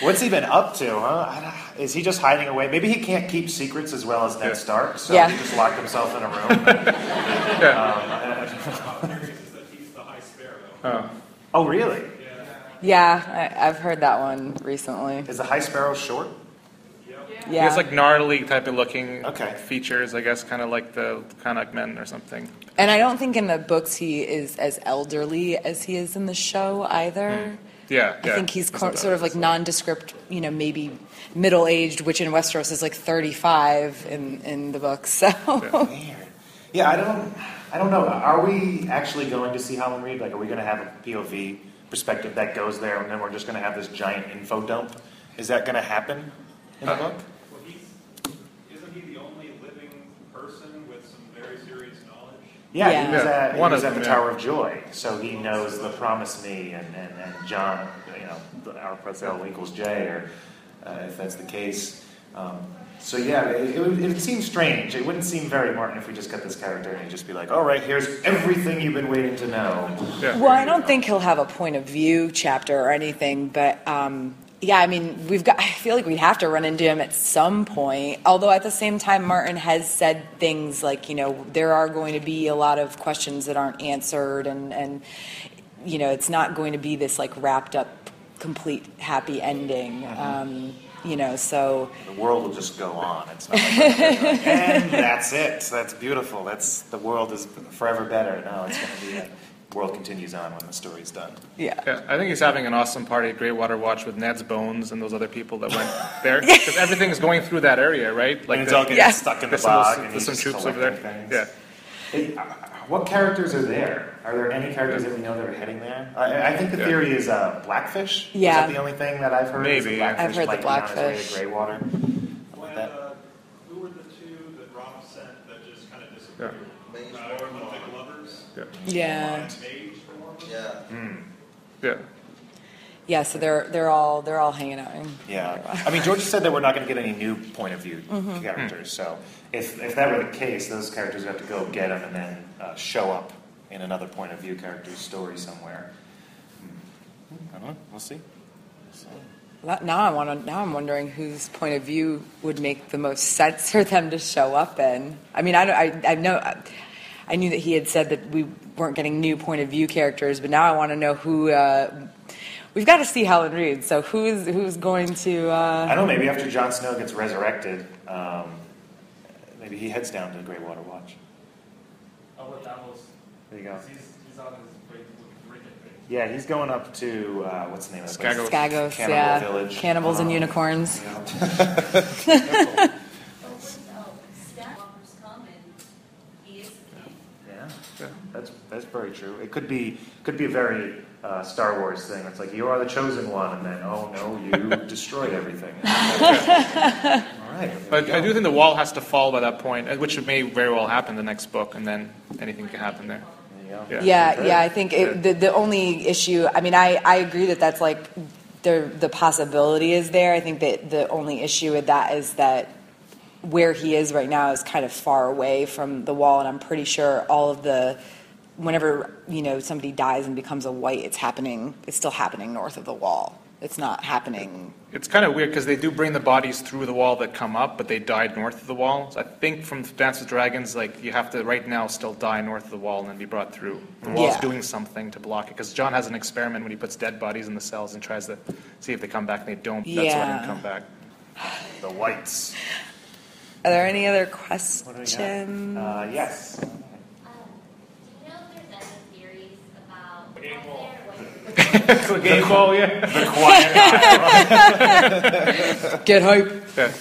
What's he been up to, huh? Is he just hiding away? Maybe he can't keep secrets as well as Ned Stark, so he just locked himself in a room. He's the High Sparrow. Oh, really? Yeah, I've heard that one recently. Is the High Sparrow short? He has like gnarly type of looking Okay. features, I guess, kind of like men or something. And I don't think in the books he is as elderly as he is in the show either. Yeah, I think he's sort of like nondescript, maybe middle-aged, which in Westeros is like 35 in the books. So Weird. Yeah, I don't know. Are we actually going to see Howlin' Reed? Like, are we going to have a POV perspective that goes there, and then we're just going to have this giant info dump? Is that going to happen in the book? Well, isn't he the only living person with some very serious knowledge? Yeah, he was at the them, Tower of Joy, so he knows the Promise Me and John, our plus L equals J, or if that's the case. So yeah, it would seem strange. It wouldn't seem very Martin if we just got this character and he'd just be like, all right, here's everything you've been waiting to know. Yeah. Well, I don't think he'll have a point of view chapter or anything, but yeah, I mean, I feel like we'd have to run into him at some point. Although at the same time, Martin has said things like, there are going to be a lot of questions that aren't answered, and it's not going to be this like wrapped up, complete happy ending. So the world will just go on. It's not like and that's it. That's beautiful. The world is forever better. No, it's going to be the world continues on when the story's done. yeah. I think he's having an awesome party at Greywater Watch with Ned's bones and those other people that went there. Because everything's going through that area, right? Like it's all getting stuck in the bog. And there's some troops over there. Things. Yeah. Hey, what characters are there? Are there any characters that we know that are heading there? I think the theory is Blackfish. Yeah. Is that the only thing that I've heard? Maybe. I've heard the might be on his Blackfish. way to Greywater. Who were the two that Rob sent that just kind of disappeared? Olympic lovers? Yeah. Mage form? Yeah. Yeah, so they're all hanging out. Yeah. I mean, George said that we're not going to get any new point of view characters. So if that were the case, those characters would have to go get them and then show up in another point of view character's story somewhere. I don't know. We'll see. Now I'm wondering whose point of view would make the most sense for them to show up in. I mean, I knew that he had said that we weren't getting new point of view characters, but now I want to know who. We've got to see Howlin' Reed, so who's going to... I don't know, maybe after Jon Snow gets resurrected, maybe he heads down to Greywater Watch. Oh, what that was. There you go. He's on his way to Ricket. Yeah, he's going up to, what's the name of it? Skagos, Cannibal Village. Cannibals and unicorns. Yeah, that's very true. It could be a very Star Wars thing. It's like, you are the chosen one, and then, oh no, you destroyed everything. All right. But I do think the wall has to fall by that point, which may very well happen in the next book, and then anything can happen there. Yeah, I think the only issue, I mean, I agree that's like, the possibility is there. I think that the only issue with that is that where he is right now is kind of far away from the wall, and I'm pretty sure whenever somebody dies and becomes a white, it's still happening north of the wall. It's not happening. It's kind of weird because they do bring the bodies through the wall that come up, but they died north of the wall. So I think from Dance with Dragons, like, you have to right now still die north of the wall and then be brought through. The wall's doing something to block it, because John has an experiment when he puts dead bodies in the cells and tries to see if they come back, and they don't. That's letting them come back. The whites. Are there any other questions? Yes. Do you know if there's any theories about Game ball. The game ball, yeah. The quiet. Get hype. Yeah.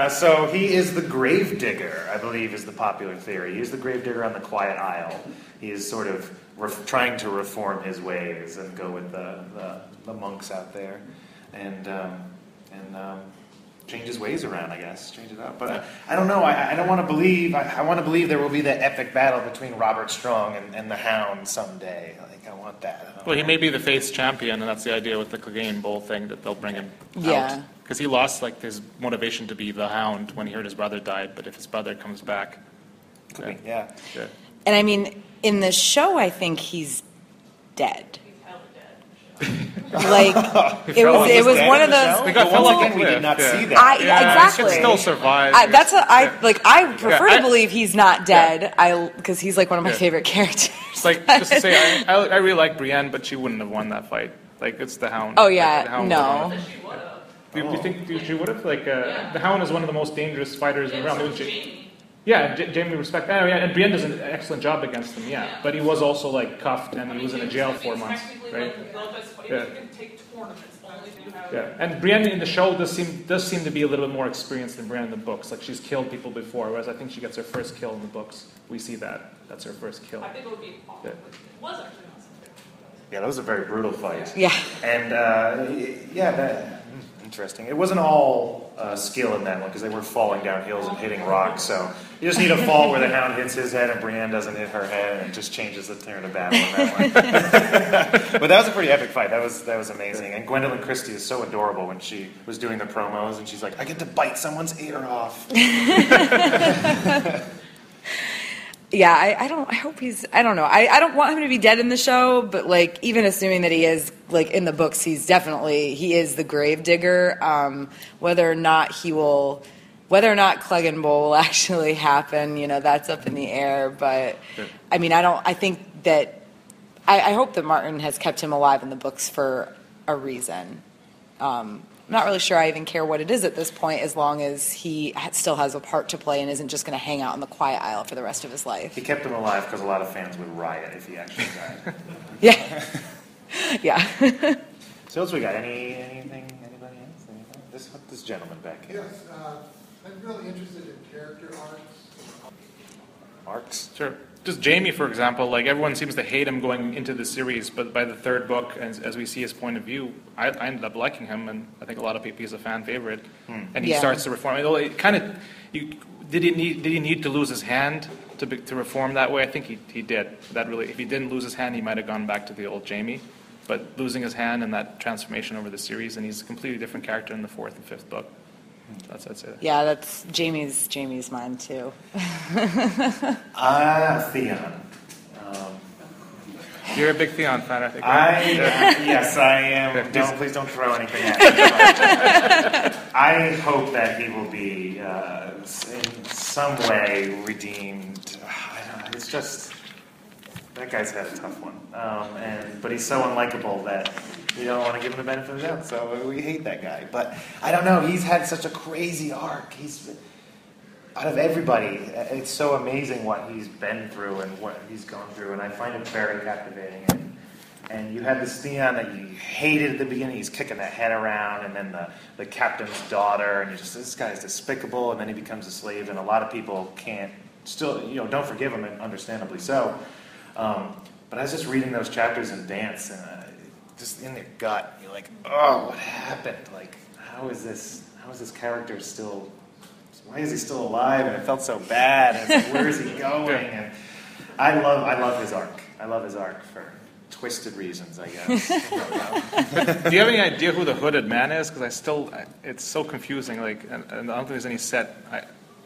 So he is the grave digger, I believe, is the popular theory. He is the grave digger on the Quiet Isle. He is sort of trying to reform his ways and go with the monks out there, and change his ways around, I guess. Change it up. But I don't know. I don't want to believe. I want to believe there will be that epic battle between Robert Strong and the Hound someday. Like, I want that. Well, he may be the face champion, and that's the idea with the Clegane Bowl thing, that they'll bring him Yeah. out. Because he lost, like, his motivation to be the Hound when he heard his brother died, but if his brother comes back, Could be, yeah. And I mean, in the show, I think he's dead. He's hella dead. Like it was one of those. We got Once again, we did not see that. Exactly. He could still survive. I prefer to believe he's not dead. Because he's like one of my favorite characters. It's like, just to say, I really like Brienne, but she wouldn't have won that fight. Like, it's the Hound. Oh yeah, like, the Hound no. She would have. Do you think she would have? Like, the Hound is one of the most dangerous fighters in the realm. Jamie. Yeah, Jamie respect. Oh, yeah, and Brienne does an excellent job against him. Yeah, but he was also like cuffed and he was in a jail 4 months, right? Yeah. You can take tournaments only if you have. Yeah, and Brienne in the show does seem to be a little bit more experienced than Brienne in the books. Like, she's killed people before, whereas I think she gets her first kill in the books. We see that. That's her first kill. I think it would be awful. It was actually not something. Yeah, that was a very brutal fight. Yeah. And interesting. It wasn't all skill in that one because they were falling down hills and hitting rocks. So you just need a fall where the Hound hits his head and Brienne doesn't hit her head, and it just changes the turn of battle in that one. But that was a pretty epic fight. That was amazing. And Gwendolyn Christie is so adorable when she was doing the promos, and she's like, "I get to bite someone's ear off." Yeah, I hope I don't know. I don't want him to be dead in the show, but like, even assuming that he is, like, in the books, he is the grave digger. Whether or not Clegg and Bowl will actually happen, that's up in the air. But I mean, I hope that Martin has kept him alive in the books for a reason. I'm not really sure I even care what it is at this point, as long as he still has a part to play and isn't just going to hang out in the quiet aisle for the rest of his life. He kept him alive because a lot of fans would riot if he actually died. Yeah. Yeah. So what we got? Anybody else? This gentleman back here. Yes, I'm really interested in character arcs. Arcs? Sure. Just Jamie, for example, like, everyone seems to hate him going into the series, but by the third book, as we see his point of view, I ended up liking him, and I think a lot of people, he's a fan favorite. And he starts to reform. It kind of, did he need to lose his hand to reform that way? I think he did. That really, if he didn't lose his hand, he might have gone back to the old Jamie. But losing his hand and that transformation over the series, and he's a completely different character in the 4th and 5th book. I'd say that. Yeah, that's Jamie's mine too. Theon. You're a big Theon fan, I think. Right? Yes, I am. Please don't throw anything at me. I hope that he will be in some way redeemed. I don't know. It's just, that guy's had a tough one, but he's so unlikable that we don't want to give him the benefit of the doubt, so we hate that guy. But I don't know, he's had such a crazy arc. Out of everybody, it's so amazing what he's been through and what he's gone through, and I find it very captivating. And you had this Theon that you hated at the beginning. He's kicking that head around, and then the captain's daughter, and this guy's despicable, and then he becomes a slave, and a lot of people don't forgive him, and understandably so. But I was just reading those chapters in Dance, and just in their gut, you're like, oh, what happened? Like, how is this character still? Why is he still alive? And it felt so bad. And it's like, where is he going? And I love his arc. I love his arc for twisted reasons, I guess. Do you have any idea who the hooded man is? Because it's so confusing. Like, and I don't think there's any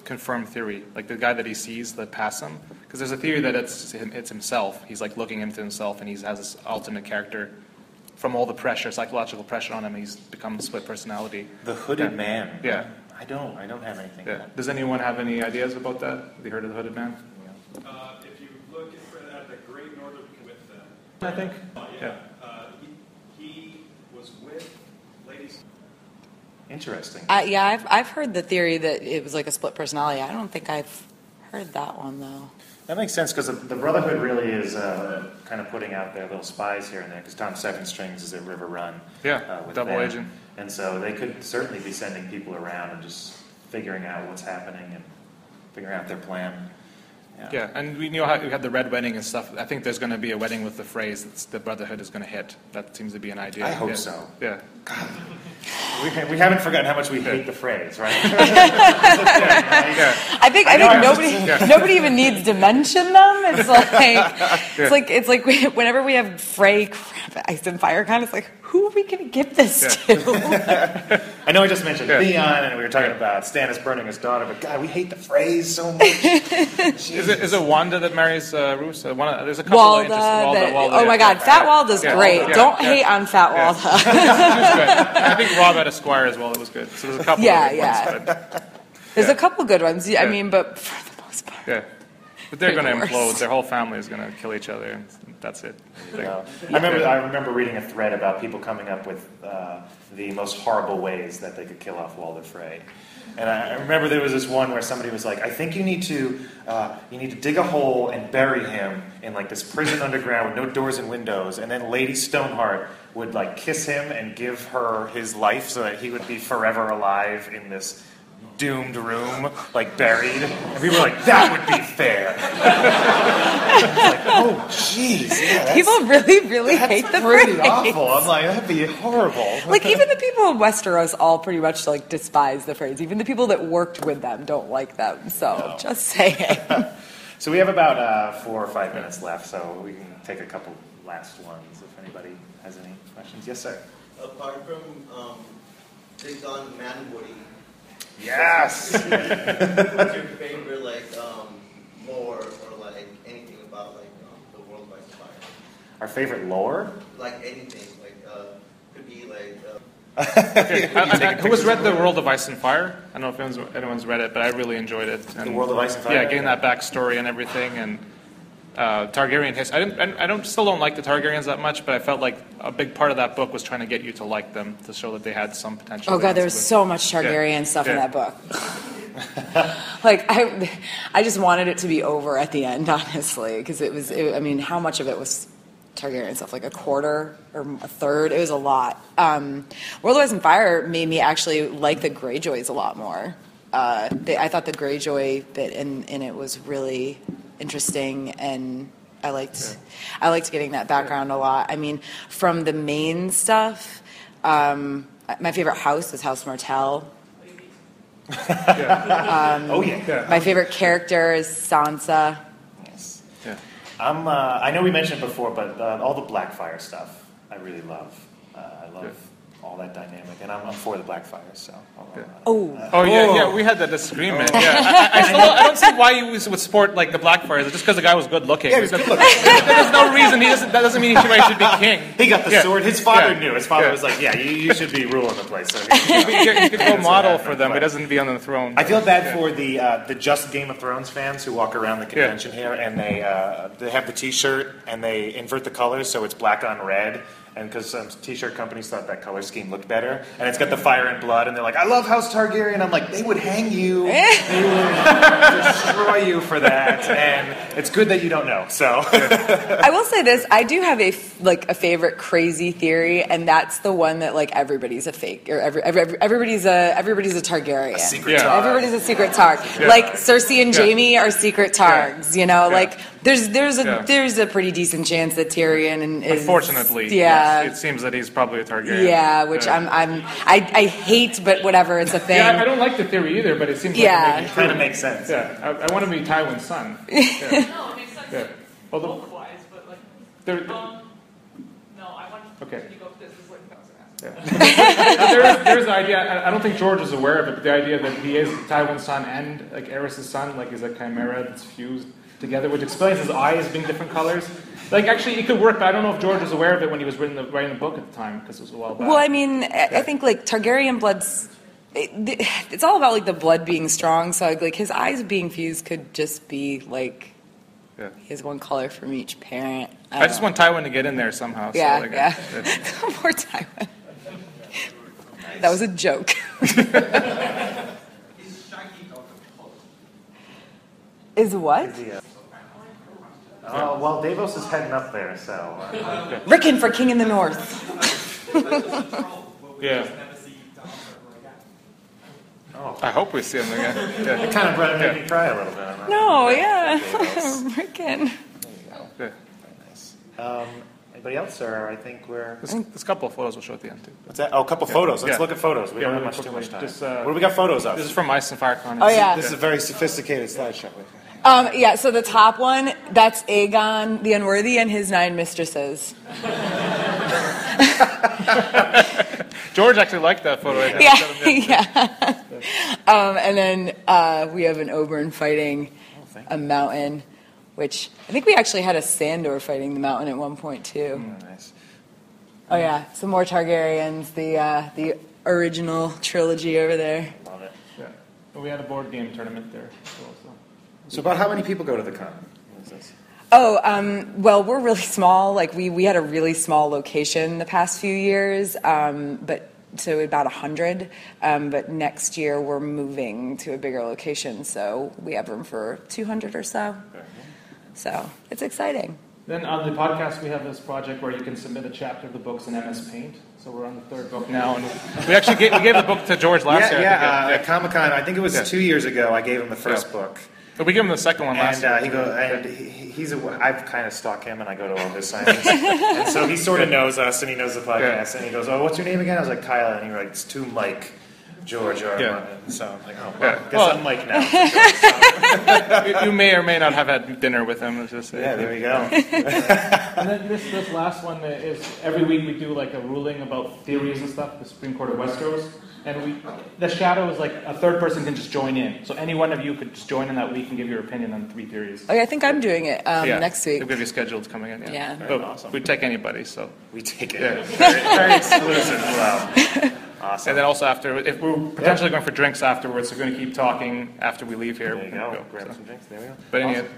confirmed theory. Like, the guy that he sees that pass him. Because there's a theory that it's himself. He's like looking into himself, and he has this alternate character. From all the pressure, psychological pressure on him, he's become a split personality. The hooded man. Yeah. I don't have anything. Yeah. Does anyone have any ideas about that? Have you heard of the hooded man? If you look at the Great Northern Commitment, I think. He was with ladies. Interesting. I've heard the theory that it was like a split personality. I don't think I've heard that one though. That makes sense because the Brotherhood really is kind of putting out their little spies here and there. Because Tom Second Strings is at River Run. Yeah, with double them. agent. And so they could certainly be sending people around and just figuring out what's happening and figuring out their plan. Yeah, and we know how we had the red wedding and stuff. I think there's going to be a wedding with the phrase that the Brotherhood is going to hit. That seems to be an idea. I hope so. Yeah. God. We haven't forgotten how much we hate the phrase, right? I think nobody even needs to mention them. It's like whenever we have Frey, Crab, Ice and Fire, kind of, it's like, who are we going to give this to? I know I just mentioned Theon, and we were talking about Stannis burning his daughter, but God, we hate the phrase so much. Is it Wanda that marries Roose? There's a couple Walda. Walda, oh my God, Fat Walda's great. Don't hate on Fat Walda. She was good. I think Rob had a Squire as well. It was good. So there's a couple. of good ones, but, there's a couple good ones. I mean, but for the most part. Yeah. But they're going to implode. Their whole family is going to kill each other, and that's it. I remember reading a thread about people coming up with the most horrible ways that they could kill off Walder Frey. And I remember there was this one where somebody was like, I think you need to dig a hole and bury him in like this prison underground with no doors and windows, and then Lady Stoneheart would like kiss him and give her his life so that he would be forever alive in this doomed room, like buried. And people were like, that would be fair. Like, oh, jeez. Yeah, people really hate the pretty phrase. Awful. I'm like, that'd be horrible. Like, even the people in Westeros all pretty much like despise the phrase. Even the people that worked with them don't like them. So, just saying. So we have about 4 or 5 minutes left, so we can take a couple last ones if anybody has any questions. Yes, sir. Apart from Big on Manwoody. Yes. What's your favorite, lore or anything about the world of Ice and Fire? Our favorite lore? Like anything, could be Who has read The World of Ice and Fire? I don't know if anyone's read it, but I really enjoyed it. And, The World of Ice and Fire? Yeah, getting that backstory and everything, and Targaryen history. Still don't like the Targaryens that much, but I felt like a big part of that book was trying to get you to like them, to show that they had some potential. Oh God, there was so much Targaryen stuff in that book. Like I just wanted it to be over at the end, honestly, because I mean, how much of it was Targaryen stuff? Like a quarter or a third? It was a lot. World of Ice and Fire made me actually like the Greyjoys a lot more. I thought the Greyjoy bit in it was really interesting, and I liked getting that background a lot. I mean, from the main stuff, my favorite house is House Martell. My favorite character is Sansa. Yes. Yeah. I know we mentioned it before, but all the Blackfyre stuff I really love. I love all that dynamic, and I'm for the Blackfyre. So. Yeah. We had that disagreement. Yeah, I don't see why you would support the Blackfyres. Just because the guy was good looking. Yeah, he's good looking. There's no reason. That doesn't mean he should be king. He got the sword. His father knew. His father was like, "Yeah, you should be ruling the place." So you could go model for them. He doesn't be on the throne. I feel bad for the just Game of Thrones fans who walk around the convention here and they have the T-shirt and they invert the colors so it's black on red. And because some T-shirt companies thought that color scheme looked better, and it's got the fire and blood, and they're like, "I love House Targaryen." I'm like, they would hang you, they would destroy you for that, and it's good that you don't know. So, I will say this: I do have a favorite crazy theory, and that's the one that everybody's a fake, or everybody's a Targaryen. A secret Targ. Everybody's a secret Targ. Like Cersei and Jaime are secret Targs. You know, there's a pretty decent chance that Tyrion is. Unfortunately, it seems that he's probably a Targaryen. Yeah, which I hate, but whatever, it's a thing. Yeah, I don't like the theory either, but it seems like it kind of makes sense. Yeah, I want to be Tywin's son. No, it makes sense. Yeah. Both-wise, but no, I want you to go with this. This is what I was going to ask. There's the idea. I don't think George is aware of it, but the idea that he is Tywin's son and Aerys' son, he's a chimera that's fused together, which explains his eyes being different colors. Actually, it could work, but I don't know if George was aware of it when he was writing the book at the time, because it was a while back. Well, I mean, I think Targaryen blood's it's all about the blood being strong. So his eyes being fused could just be he has one color from each parent. I just want Tywin to get in there somehow. Yeah. Poor Tywin. That was a joke. Is what? Well, Davos is heading up there, so... Rickon for King in the North. Yeah. I hope we see him again. It kind of made me cry a little bit. No, Rickon. There you go. Very nice. Anybody else, or I think we're... There's a couple of photos we'll show at the end, too. What's that? Oh, a couple photos. Let's look at photos. We don't have too much time. What do we got photos of? This is from Ice and Fire Con. Oh, yeah. This is a very sophisticated slideshow. So the top one, that's Aegon the Unworthy and his 9 mistresses. George actually liked that photo. Yeah. And then we have an Oberon fighting a mountain, which I think we actually had a Sandor fighting the mountain at one point too. Nice. Oh yeah, some more Targaryens, the original trilogy over there. Love it. Yeah. But we had a board game tournament there. So about how many people go to the con? What is this? Oh, well, we're really small. Like we had a really small location the past few years, but so about 100. But next year we're moving to a bigger location, so we have room for 200 or so. So it's exciting. Then on the podcast, we have this project where you can submit a chapter of the books in MS Paint. So we're on the third book now, and we actually gave the book to George last year. At Comic-Con, I think it was 2 years ago. I gave him the first book. But we gave him the second one last year. I've kind of stalked him, and I go to all his signings. And so he sort of knows us, and he knows the podcast, and he goes, "Oh, what's your name again?" I was like, "Kyle," and he writes, "To Mike, George R. Martin." So I'm like, "Oh, well, I guess I'm Mike now." You may or may not have had dinner with him. Yeah, there we go. And then this last one is every week we do like a ruling about theories and stuff, the Supreme Court of Westeros. And the shadow is like a third person can just join in. So any one of you could just join in that week and give your opinion on 3 theories. Okay, I think I'm doing it next week. We've got your schedules coming in. Yeah. But awesome. We'd take anybody, so. We take it. Yeah. Very exclusive. Wow. Awesome. And then also after, if we're potentially going for drinks afterwards, so we're going to keep talking after we leave here. There you go. Grab some drinks. There we go. But anyway,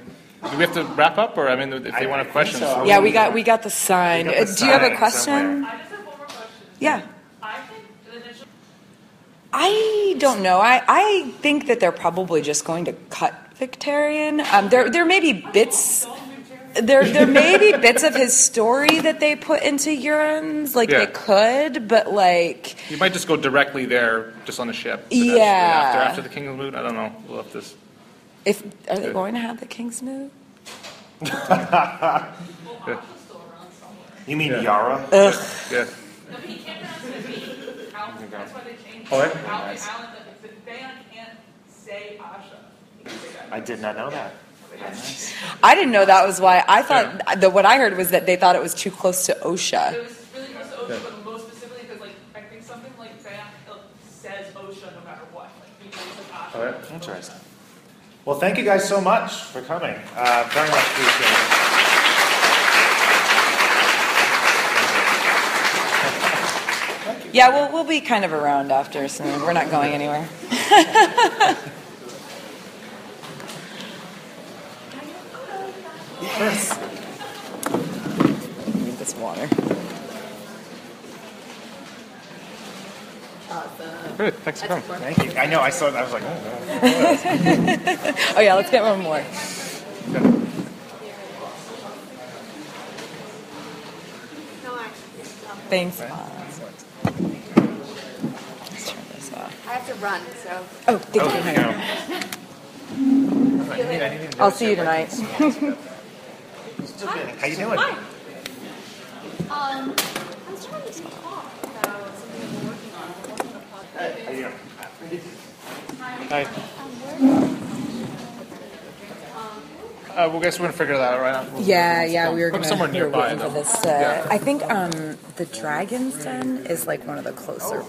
do we have to wrap up, or I mean, if they want to have questions? So. Yeah, we got the sign. Do you have a question? I just have one more question. Yeah. I think the initial. I don't know. I think that they're probably just going to cut Victarion. There may be bits. There may be bits of his story that they put into Euron's, like they could, but like you might just go directly there, just on the ship. Yeah. After the King of the Moon, I don't know. We'll have this. Are they going to have the King's Moon? You mean Yara? Ugh. Yeah. No, he can't pronounce it. That's why they changed Oh, it. nice. Theon can't say Asha. I did not know that. I didn't know that was why. I thought what I heard was that they thought it was too close to OSHA. It was really close to OSHA, but most specifically because, like, I think something like Theon says OSHA no matter what. Like, he thinks of Asha. All right. Interesting. Well, thank you guys so much for coming. Very much appreciate it. Yeah, we'll be kind of around after, so we're not going anywhere. Yes. Need this water. Good. Thanks for coming. Thank you. I know. I saw it. I was like, oh. Oh yeah, let's get one more. Thanks, Mom. Let's turn this off. I have to run, so. Oh, thank you. I'll see you tonight. How you doing? Hi. I was trying to talk about something we're working on. It wasn't a podcast. Hey, how you doing? Hi. Well, I guess we're going to figure that out right now. Yeah, we were going to somewhere nearby, for though. this. I think the Dragon's Den is like one of the closer.